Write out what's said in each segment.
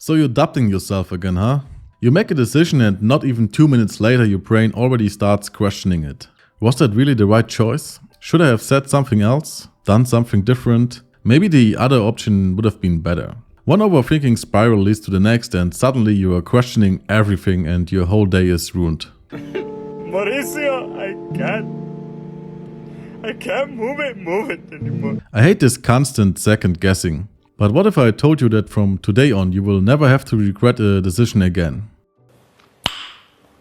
So you're doubting yourself again, huh? You make a decision and not even 2 minutes later your brain already starts questioning it. Was that really the right choice? Should I have said something else? Done something different? Maybe the other option would have been better. One overthinking spiral leads to the next and suddenly you are questioning everything and your whole day is ruined. Mauricio, I can't move it anymore. I hate this constant second guessing. But what if I told you that from today on you will never have to regret a decision again?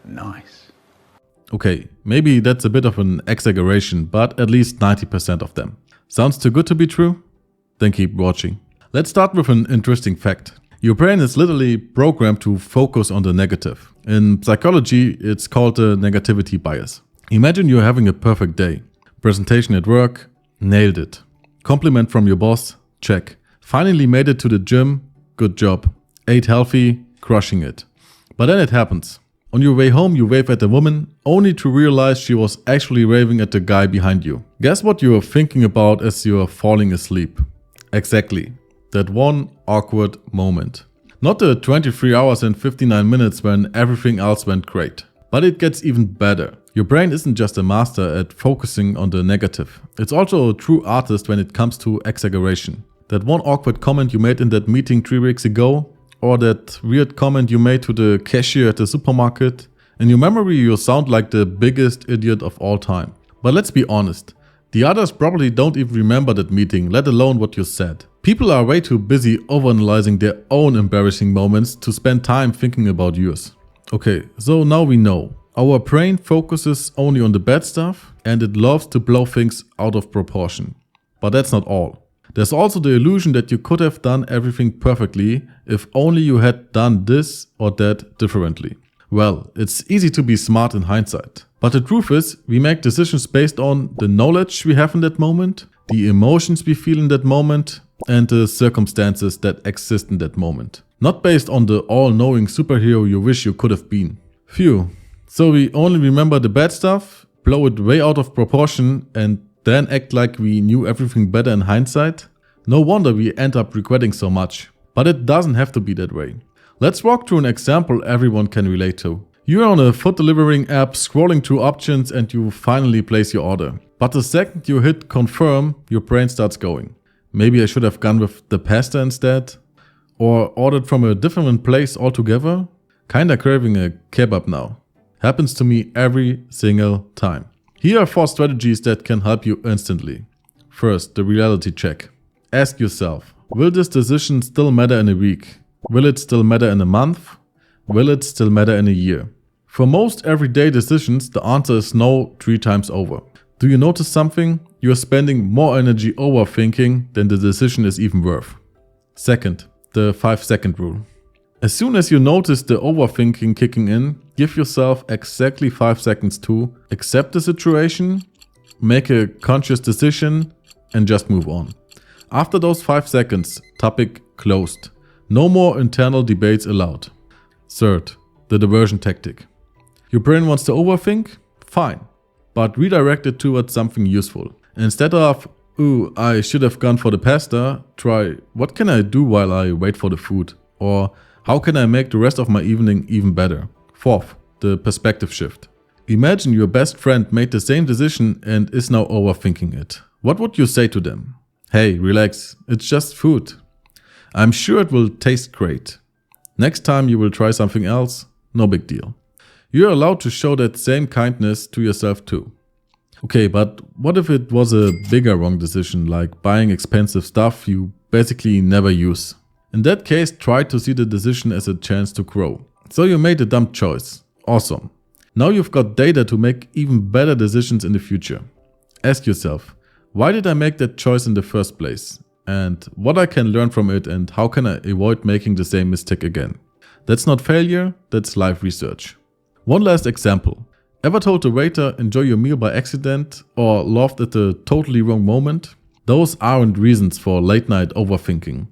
Nice. Okay, maybe that's a bit of an exaggeration, but at least 90% of them. Sounds too good to be true? Then keep watching. Let's start with an interesting fact. Your brain is literally programmed to focus on the negative. In psychology, it's called the negativity bias. Imagine you're having a perfect day. Presentation at work, nailed it. Compliment from your boss, check. Finally made it to the gym, good job. Ate healthy, crushing it. But then it happens. On your way home you wave at the woman, only to realize she was actually waving at the guy behind you. Guess what you are thinking about as you are falling asleep? Exactly. That one awkward moment. Not the 23 hours and 59 minutes when everything else went great. But it gets even better. Your brain isn't just a master at focusing on the negative. It's also a true artist when it comes to exaggeration. That one awkward comment you made in that meeting 3 weeks ago, or that weird comment you made to the cashier at the supermarket. In your memory you sound like the biggest idiot of all time. But let's be honest, the others probably don't even remember that meeting, let alone what you said. People are way too busy overanalyzing their own embarrassing moments to spend time thinking about yours. Okay, so now we know. Our brain focuses only on the bad stuff and it loves to blow things out of proportion. But that's not all. There's also the illusion that you could have done everything perfectly if only you had done this or that differently. Well, it's easy to be smart in hindsight. But the truth is, we make decisions based on the knowledge we have in that moment, the emotions we feel in that moment, and the circumstances that exist in that moment. Not based on the all-knowing superhero you wish you could have been. Phew. So we only remember the bad stuff, blow it way out of proportion, and then act like we knew everything better in hindsight? No wonder we end up regretting so much. But it doesn't have to be that way. Let's walk through an example everyone can relate to. You're on a food delivering app scrolling through options and you finally place your order. But the second you hit confirm, your brain starts going. Maybe I should have gone with the pasta instead? Or ordered from a different place altogether? Kinda craving a kebab now. Happens to me every single time. Here are 4 strategies that can help you instantly. First, the reality check. Ask yourself, will this decision still matter in a week? Will it still matter in a month? Will it still matter in a year? For most everyday decisions, the answer is no 3 times over. Do you notice something? You are spending more energy overthinking than the decision is even worth. Second, the 5-second rule. As soon as you notice the overthinking kicking in, give yourself exactly 5 seconds to accept the situation, make a conscious decision, and just move on. After those 5 seconds, topic closed. No more internal debates allowed. Third, the diversion tactic. Your brain wants to overthink? Fine. But redirect it towards something useful. Instead of, ooh, I should have gone for the pasta, try, what can I do while I wait for the food? Or, how can I make the rest of my evening even better? Fourth, the perspective shift. Imagine your best friend made the same decision and is now overthinking it. What would you say to them? Hey, relax, it's just food. I'm sure it will taste great. Next time you will try something else, no big deal. You're allowed to show that same kindness to yourself too. Okay, but what if it was a bigger wrong decision, like buying expensive stuff you basically never use? In that case, try to see the decision as a chance to grow. So you made a dumb choice. Awesome. Now you've got data to make even better decisions in the future. Ask yourself, why did I make that choice in the first place? And what I can learn from it and how can I avoid making the same mistake again? That's not failure, that's life research. One last example. Ever told the waiter enjoy your meal by accident or laughed at the totally wrong moment? Those aren't reasons for late night overthinking.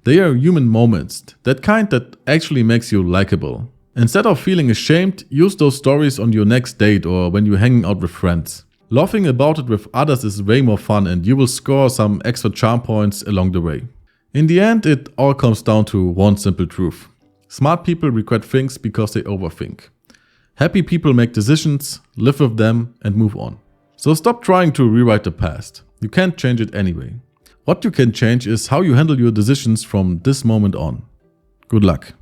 They are human moments, that kind that actually makes you likable. Instead of feeling ashamed, use those stories on your next date or when you're hanging out with friends. Laughing about it with others is way more fun and you will score some extra charm points along the way. In the end, it all comes down to one simple truth. Smart people regret things because they overthink. Happy people make decisions, live with them, and move on. So stop trying to rewrite the past. You can't change it anyway. What you can change is how you handle your decisions from this moment on. Good luck.